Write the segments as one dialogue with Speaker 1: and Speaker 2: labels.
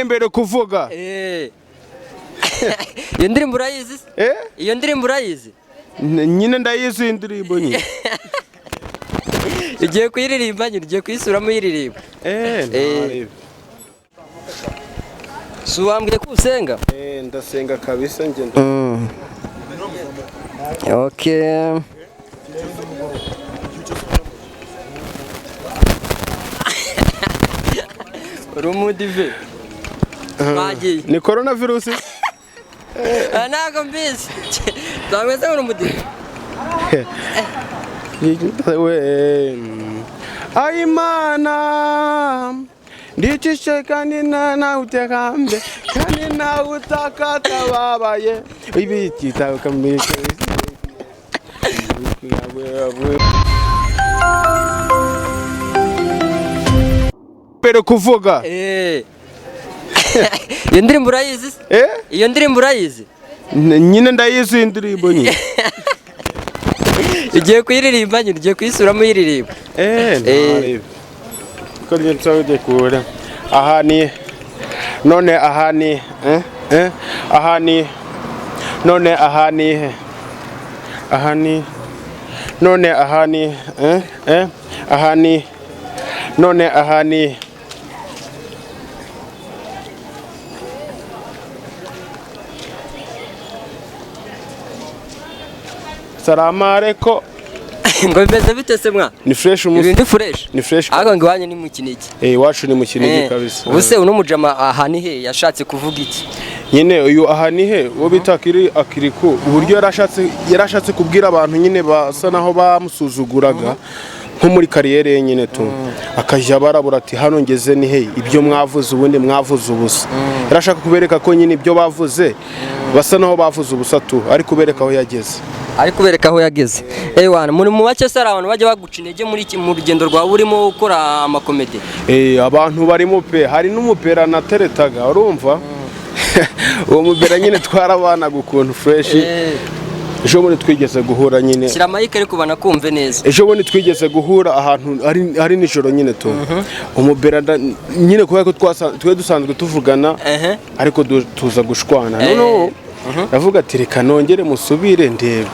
Speaker 1: Mbere kuvuga
Speaker 2: iyo ndirimbo urayizi iyo ndirimbo urayizi
Speaker 1: nyine ndayizi indirimbo nyine
Speaker 2: ugiye kuyiririmba nyine ugiye kuyisuramo uyiririmba si wambwiye ko usenga
Speaker 1: ndasenga kabisa ngenda
Speaker 2: okay Rumudive Maji
Speaker 1: ni coronavirus
Speaker 2: ntago mbizi twameze nk'urumudive
Speaker 1: Ayimana ndicishe kandi na utekambe kandi na utakatababaye ibiki takamike Mbere kuvuga
Speaker 2: iyo ndirimbo urayizi iyo ndirimbo urayizi
Speaker 1: nyine ndayizi indirimbo nyine
Speaker 2: ugiye kuyiririmba nyine ugiye kuyisuramo uyiririmba
Speaker 1: ko ryo nsabye kure ahani none ahani ahani none ahani ahani none ahani ahani none ahani Salama alaikum
Speaker 2: ngo bimeze bite se mwa
Speaker 1: ni fresh umunsi
Speaker 2: ibindi fresh
Speaker 1: ni fresh
Speaker 2: ahubwo ngo iwanyu ni mu Kinigi
Speaker 1: iwacu ni mu Kinigi kabisa
Speaker 2: ubuse uno mujama ahani he yashatse kuvuga iki
Speaker 1: nyine uyu ahani he wo bita akiriku uburyo yarashatse kubwira abantu nyine basa naho bamusuzuguraga nko muri kariyere nyine tu akajya barabura ati hano ngeze ni he ibyo mwavuze ubundi mwavuze ubusa yarashaka kubereka ko nyine ibyo bavuze basa naho bavuze ubusa tu ari kubereka aho yageze
Speaker 2: wana muri mu bake se abantu bajya baguca intege mu rugendo rwawe urimo gukora amakomedi
Speaker 1: abantu barimo pe hari n'umupera nateretaga urumva uwo mupera nyine twarabanaga ukuntu fresh ejo bundi twigeze guhura nyine
Speaker 2: shyira mayike ariko banakumve neza
Speaker 1: ejo bundi twigeze guhura ahantu ari nijoro nyine tu umupera nyine kubera ko twe dusanzwe tuvugana ariko tuza gushwana noneho avuga ati reka nongere musubire ndebe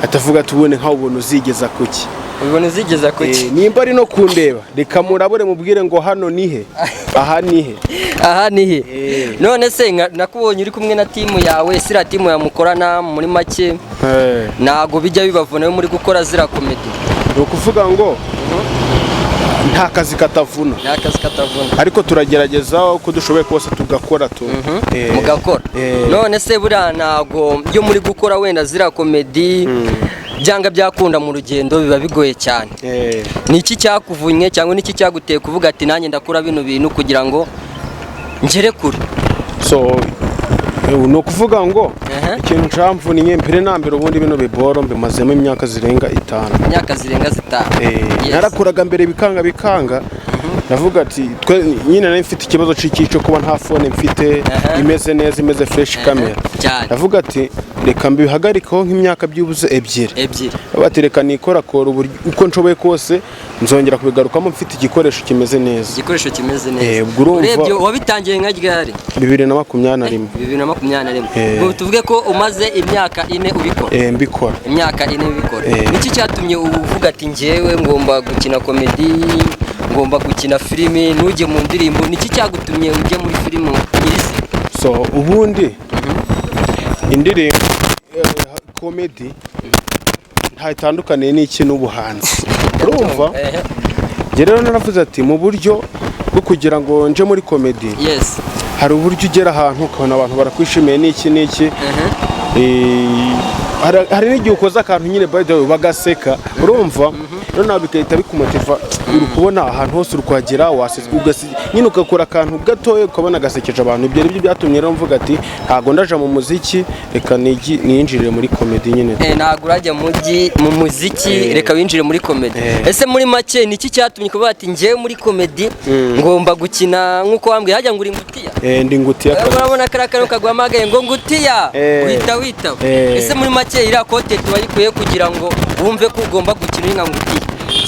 Speaker 1: atavuga tubone nkaho ubuntu uzigeza kuki
Speaker 2: ubuntu uzigeza kuki
Speaker 1: nimba ari no kundeba reka murabure mubwire ngo hano nihe aha nihe
Speaker 2: none se nakubonye uri kumwe na timu yawe sira timu yamukorana muri make ntago bijya bibavuna muri gukora zira komedi
Speaker 1: ni ukuvuga ngo nta kazi katavuna ariko turagerageza uko dushoboye kose tugakora tu
Speaker 2: mugakora none se buriya ntago byo muri gukora wenda zira komedi byanga byakunda mu rugendo biba bigoye cyane ni iki cyakuvunye cyangwa ni iki cyaguteye kuvuga ati nanjye ndakora bino bintu kugira ngo ngere kure
Speaker 1: so ni ukuvuga ngo ikintu ncamvuniye mbere na mbere ubundi bino biboro mbimazemo imyaka zirenga 5 narakuraga mbere bikanga navuga ati nyine nari mfite ikibazo cyo kuba nta phone mfite imeze neza imeze fresh camera navuga ati reka mbihagarikaho nk'imyaka byubuze ebyiri bati reka nikora uko nshoboye kose nzongera kubigarukamo mfite igikoresho kimeze neza
Speaker 2: urebye wabitangiye nka ryari
Speaker 1: 2021
Speaker 2: ngo tuvuge ko umaze imyaka 4 ubikora
Speaker 1: mbikora
Speaker 2: imyaka 4 ubikora niki cyatumye uvuga ati ngewe ngomba gukina komedi ngomba gukina filime ntujye mu ndirimbo niki cyagutumye ujye muri filime irizi
Speaker 1: so ubundi indirimbo komedi ntayitandukaniye n'iki n'ubuhanzi urumva rero naravuze ati mu buryo bwo kugira ngo nje muri komedi hari uburyo ugera ahantu ukabona abantu barakwishimiye n'iki hari n'igihe ukoze akantu nyine by the way bagaseka urumva none bikahita bikumotiva uri kubona ahantu hose uri kuhagera nyine ugakora akantu gatoya ukabona gasekeje abantu ibyo ari byo byatumye rero mvuga ati ntago ndaja mu muziki reka niyinjirire muri komedi nyine
Speaker 2: ntago urajya mu muziki reka winjire muri komedi ese muri make niki cyatumye kuvuga ati ngiye muri komedi ngomba gukina nkuko wambwiye hajya ngo uri ngutiya
Speaker 1: ndi ngutiya
Speaker 2: urabona karakaro kagwamagaye ngo ngutiya wita ese muri make ira content wayikuye kugira ngo wumve ko ugomba gukina inka ngutiya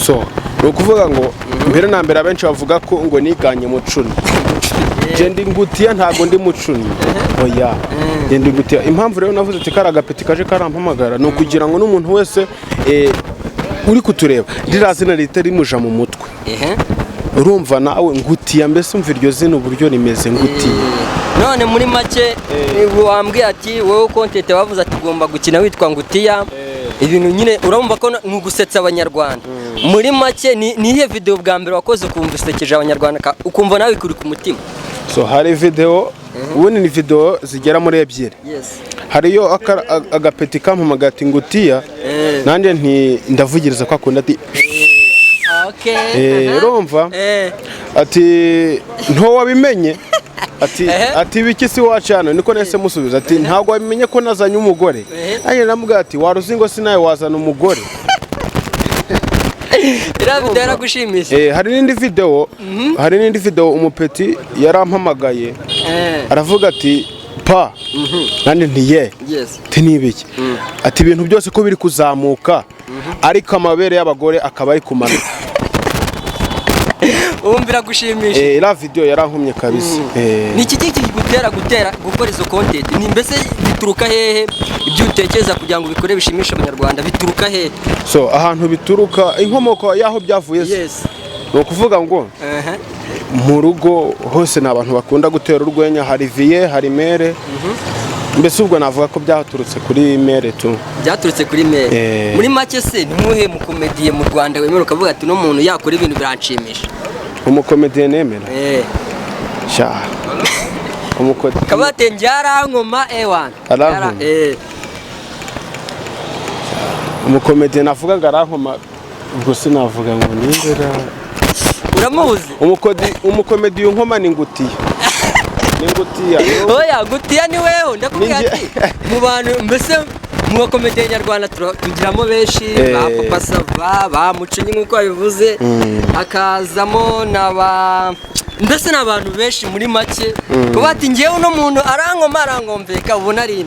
Speaker 1: so ni ukuvuga ngo mbere na mbere abenshi bavuga ko ngo niganye mu cuni je ndi ngutiya ntago ndi mucuni oya je ndi ngutiya impamvu rero navuze ati kari agapeti kaje karampamagara ni ukugira ngo n'umuntu wese uri kutureba ririya zina rihita rimuja mu mutwe urumva nawe ngutiya mbese umva iryo zina uburyo rimeze ngutiya
Speaker 2: none muri make wambwiye ati wowe kontete wavuze ati ugomba gukina witwa ngutiya ibintu nyine urumva ko ni ugusetsa abanyarwanda muri make ni iyihe video bwa mbere wakoze ukumva usekeje abanyarwanda ukumva nawe ikuri ku mutima
Speaker 1: so hari video ubundi ni video zigera muri ebyiri hariyo agapeti kampamagaye ati ngutiya nanjye ndavugiriza ko akunda ati urumva ati ntowabimenye ati biki si wacana niko nese musubiza ati ntabwo wabimenye ko nazanye umugore nanjye namubwira ati waruzi ngo si nawe wazana umugore
Speaker 2: iriya video yaragushimisha
Speaker 1: hari n'indi video umupeti yarampamagaye aravuga ati pa nanjye ntiye nibiki ati ibintu byose ko biri kuzamuka ariko amabere y'abagore akaba ari kumanuka
Speaker 2: wumvira gushimisha
Speaker 1: iriya video yarankumye kabisa
Speaker 2: ni iki kigutera gukora izo content ni mbese bituruka hehe ibyo utekereza kugira ngo bikore bishimisha abanyarwanda bituruka hehe
Speaker 1: so ahantu bituruka inkomoko yaho byavuye ni ukuvuga ngo mu rugo hose ni abantu bakunda gutera urwenya hari viye hari mere mbese ubwo navuga ko byaturutse kuri mere tu
Speaker 2: byaturutse kuri mere muri make se ni muhe mukomediye mu Rwanda wemera ukavuga ati no muntu yakora ibintu biranshimisha
Speaker 1: umukomediye nemera sha umukomediye
Speaker 2: kabate njyarankoma ewan
Speaker 1: umukomediye navuga ngo arankoma ubwo sinavuga ngo nindera
Speaker 2: uramuzi
Speaker 1: umukomediye unkoma ni ngutiya
Speaker 2: oya ngutiya ni wewe ndakubwira ati mu bantu mbese mu bakomediye nyarwanda tugiramo benshi ba Papa Sava ba Mucinyi nk'uko babivuze akazamo mbese n'abantu benshi muri make kuba ati ngewe uno muntu arankomveka ubona ari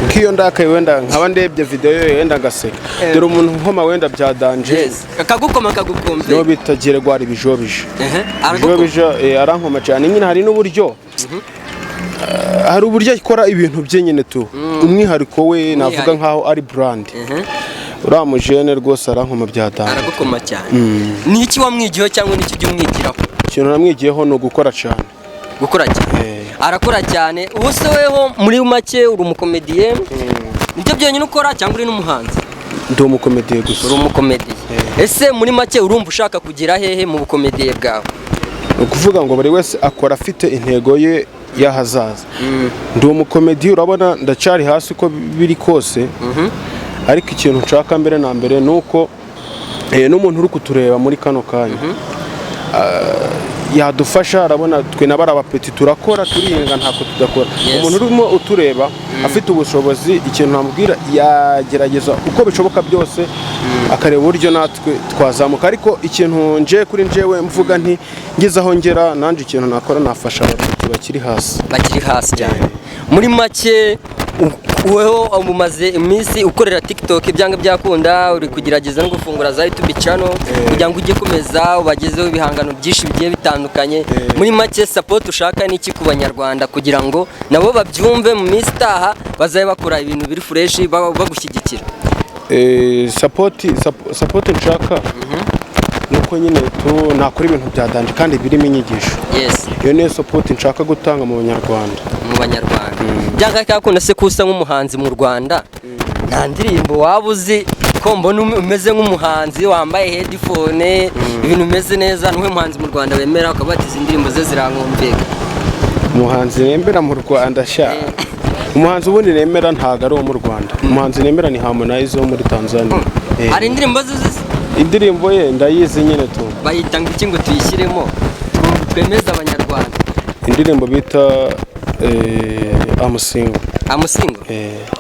Speaker 1: nk'iyo ndakaye wenda nkaba ndebye video yo wenda ngaseka dore umuntu nkoma wenda bya danje
Speaker 2: akagukoma kagukumve
Speaker 1: no bitagire gwari bijobije arankoma cyane nyine hari n'uburyo hari uburyo akora ibintu bye nyine tu umwihariko we navuga nkaho ari brand uramujene rwose arankoma bya danje
Speaker 2: aragukoma cyane ni iki wamwigiyeho cyangwa ni iki byumwigiraho
Speaker 1: ikintu namwigiyeho no gukora cyane
Speaker 2: arakora cyane ubu se weho muri make uri umukomediye nibyo byonyine ukora cyangwa uri n'umuhanzi
Speaker 1: ndi umukomediye gusa
Speaker 2: uri umukomediye ese muri make urumva ushaka kugira hehe mu bukomediye bwawe
Speaker 1: ni ukuvuga ngo buri wese akora afite intego ye y'ahazaza ndi umukomediye urabona ndacyari hasi uko biri kose ariko ikintu nshaka mbere na mbere ni uko n'umuntu uri kutureba muri kano kanya yadufasha arabona twe nabara abapeti turakora turihinga ntako tudakora umuntu urimo utureba afite ubushobozi ikintu namubwira yagerageza uko bishoboka byose akareba uburyo natwe twazamuka ariko ikintu nje kuri njewe mvuga nti ngize aho ngera nanjye ikintu nakora nafasha abapeti bakiri hasi
Speaker 2: cyane muri make weho umaze iminsi ukorera TikTok ibyanga byakunda uri kugerageza no gufungura za YouTube channel kugira ngo ujye komeza ubagezeho ibihangano byinshi bigiye bitandukanye muri make support ushaka n'iki ku banyarwanda kugira ngo nabo babyumve mu minsi itaha bazabe bakora ibintu biri fresh bagushyigikira
Speaker 1: support nshaka nuko nyine nakora ibintu bya danje kandi birimo inyigisho iyo niyo support nshaka gutanga mu banyarwanda byanga
Speaker 2: cyakunda se kusa nk'umuhanzi mu Rwanda nta ndirimbo waba uzi ko mbona umeze nk'umuhanzi wambaye headphone ibintu umeze neza niwe muhanzi mu Rwanda wemera ukabatiza indirimbo ze zirankumveka
Speaker 1: umuhanzi nemera mu Rwanda umuhanzi ubundi nemera ntago ari uwo mu Rwanda umuhanzi nemera ni Harmonize wo muri Tanzania
Speaker 2: hari indirimbo ze
Speaker 1: indirimbo ye ndayizi nyine tu
Speaker 2: bayita ngo iki ngo tuyishyiremo twemeza abanyarwanda
Speaker 1: indirimbo bita amusingo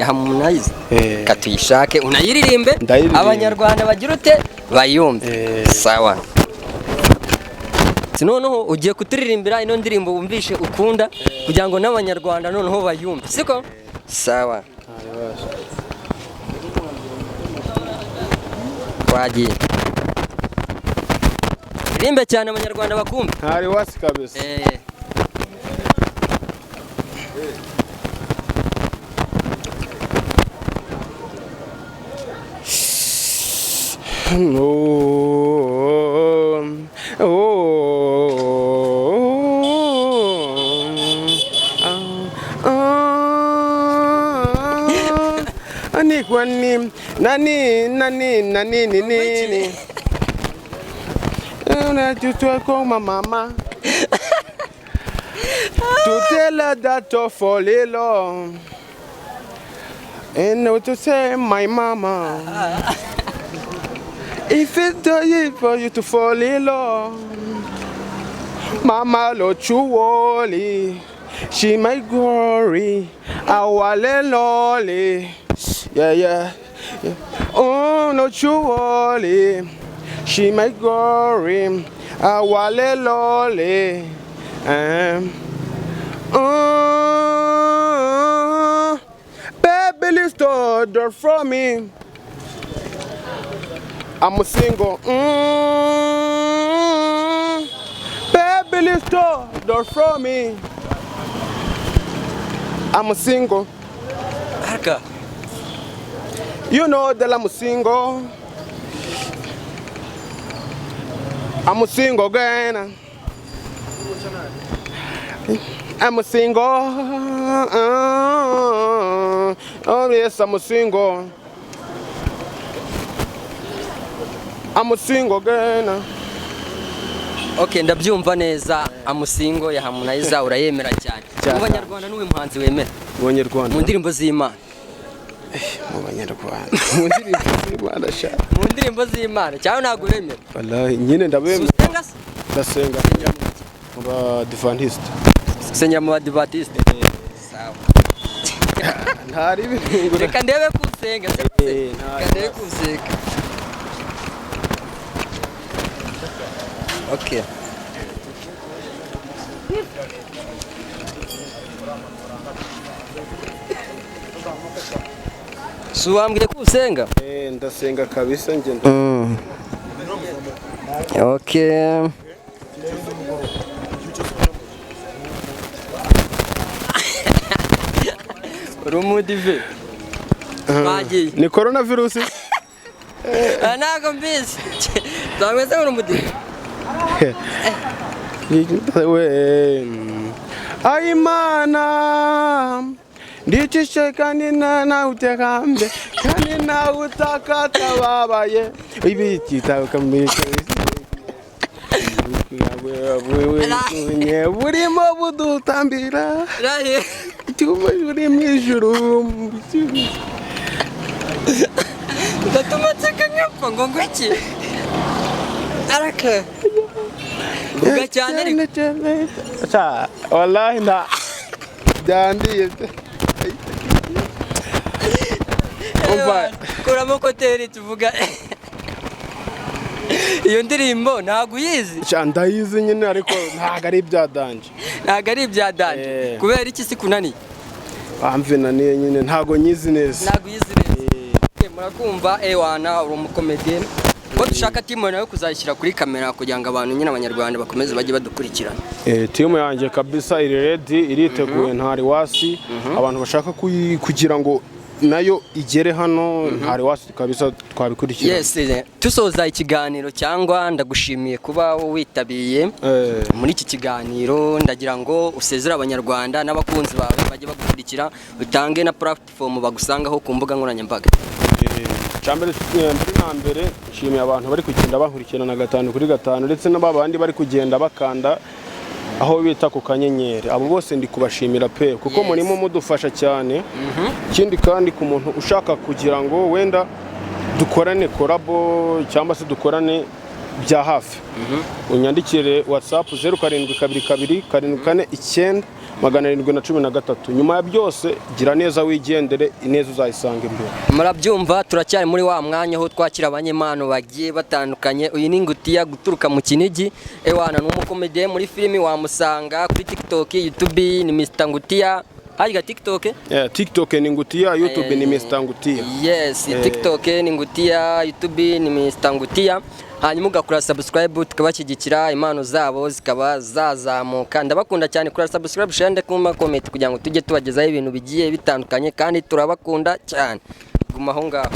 Speaker 2: Harmonize katuyishake unayiririmbe abanyarwanda bagira ute bayumve sawa noneho ugiye kuturirimbira ino ndirimbo wumvishe ukunda kugira ngo n'abanyarwanda noneho bayumve siko sawa wagiye rimbe cyane abanyarwanda bakumve
Speaker 1: ntari wasi kabisa Ani kwani nani una tutwa kwa mama to tell her that to fall in love and to say my mama if it's easy for you to fall in love mama lo chuoli she my glory awale loli yeah. Oh no chuoli she my glory awale loli baby let's door from me I'm a single baby let's door from me I'm a single
Speaker 2: Arka.
Speaker 1: You know that I'm a single. I'm a single again. I'm a single. Oh yes, I'm a single. I'm a single again.
Speaker 2: Okay, ndabyumva neza. Amusingo ya Harmonize urayemera cyane. Mu Banyarwanda n'uwe muhanzi wemera.
Speaker 1: Mu Banyarwanda.
Speaker 2: Mu ndirimbo z'Imana.
Speaker 1: Mu Banyarwanda. Mu ndirimbo z'Imana sha.
Speaker 2: Mu ndirimbo z'Imana cyane ntago wemera.
Speaker 1: Wallahi nyine ndabemera.
Speaker 2: Usenga se?
Speaker 1: Ndasenga. Mu Adventiste.
Speaker 2: Senya mu Adventiste. Sawa.
Speaker 1: Ntari ibintu.
Speaker 2: Reka ndebe kusenga. Reka ndebe kusenga. Okay. Suambire kusenga?
Speaker 1: Ndasenga kabisa nje.
Speaker 2: Okay. Rumudive. Maji.
Speaker 1: Ni coronavirus?
Speaker 2: Ntago mbizi. Twameze urumudive.
Speaker 1: Aimana ndicishe kandi na utekambe kandi na utakata babaye ibikita kamike burimo budutambira buri mu ijuru
Speaker 2: ndatumatseka nyapfa ngo ngwiki araka vuga cyane ariko
Speaker 1: wallahi nda byandiye
Speaker 2: kuramo koteri tuvuga iyo ndirimbo ntago uyizi
Speaker 1: ndayizi nyine ariko ntago ari ibyadanje
Speaker 2: ntago ari ibyadanje kubera iki si kunaniye
Speaker 1: bamve naniye nyine ntago nyizi neza
Speaker 2: ntago uyizi neza murakumva wana uri umukomedienne ko dushaka timu nayo kuzashyira kuri kamera kugira ngo abantu nyine abanyarwanda bakomeze bajye badukurikirana
Speaker 1: timu yanjye kabisa iri ready iriteguye ntari wasi abantu bashaka kugira ngo nayo igere hano ntari wasi kabisa twabikurikira.
Speaker 2: Yes, tusoza ikiganiro cyangwa ndagushimiye kuba witabiriye muri iki kiganiro, ndagira ngo usezera abanyarwanda n'abakunzi bawe bajye bagukurikira, utange na platform bagusangaho ku mbuga nkoranyambaga.
Speaker 1: Cyambere na mbere nshimiye abantu bari kugenda bankurikirana 5/5 ndetse n'abandi bari kugenda bakanda aho bita ku kanyenyeri, abo bose ndi kubashimira pe kuko murimo mudufasha cyane. Ikindi kandi ku muntu ushaka kugira ngo wenda dukorane collabo cyangwa se dukorane bya hafi, unyandikire WhatsApp 0722449713. Nyuma ya byose gira neza wigendere, ineza uzayisanga imbere.
Speaker 2: Murabyumva, turacyari muri wa mwanya aho twakira abanyemano bagiye batandukanye. Uyu ni Ngutiya guturuka mu Kinigi, ewana n'umukomediye muri filimi, wamusanga kuri TikTok, YouTube ni Mr Ngutiya. Hariga TikTok?
Speaker 1: TikTok ni Ngutiya, YouTube ni Mr Ngutiya.
Speaker 2: Yes, TikTok ni Ngutiya, YouTube ni Mr Ngutiya. Hanyuma ugakora subscribe tukabashyigikira, impano zabo zikaba zazamuka. Ndabakunda cyane, kora subscribe, share ndetse kuma comment kugira ngo tujye tubagezaho ibintu bigiye bitandukanye kandi turabakunda cyane. Guma aho ngaho.